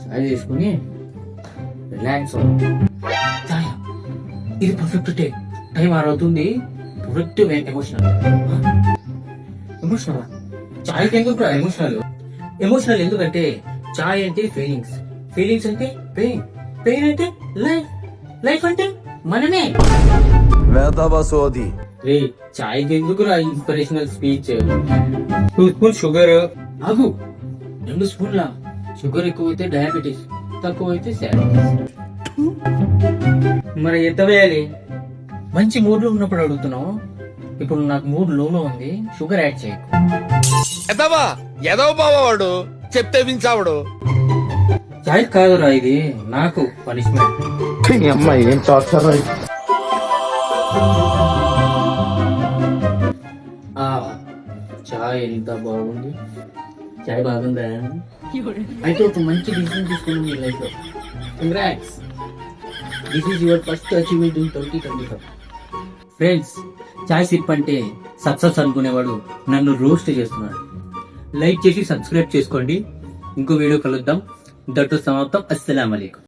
చాయ్ తీసుకుని రిలాక్స్ చాయ్. ఇది perfect time అవుతుంది. పర్ఫెక్ట్ ఎమోషనల్ ఎమోషనల్ చాయ్ ఎందుకు ఎమోషనల్ ఎమోషనల్ ఎందుకంటే చాయ్ అంటే ఫీలింగ్స్, ఫీలింగ్స్ అంటే పెయిన్, పెయిన్ అంటే లైఫ్, లైఫ్ అంటే మనమే. రే చాయ్ ఎందుకు ఇన్స్పిరేషనల్ స్పీచ్. 2 spoon sugar. ఆగు, 2 స్పూన్ల షుగర్ ఎక్కువైతే డయాబెటీస్, తక్కువైతే శాడిటీస్. మరి ఎంత వేయాలి? మంచి మూడ్ లో ఉన్నప్పుడు అడుగుతున్నావు. ఇప్పుడు నాకు మూడ్ లోలో ఉంది, షుగర్ యాడ్ చేయకు. ఎదవ బావాడు చెప్తే వించావుడు. చాయ్ కాదురా ఇది, నాకు పనిష్మెంట్. అమ్మాయి ఏం టార్చర్. చాయ్ ఎంత బాగుంది. చాయ్ బాగుందా? అయితే ఒక మంచి డిసిజన్ తీసుకుని మీ లైఫ్ లో. Congrats, this is your first achievement in 2025. Friends, chai SIP అంటే సక్సెస్ అనుకునేవాడు నన్ను రోస్ట్ చేస్తున్నాడు. లైక్ చేసి సబ్స్క్రైబ్ చేసుకోండి. ఇంకో వీడియో కలుద్దాం. ఇంతటితో సమాప్తం. అస్సలాము అలైకుం.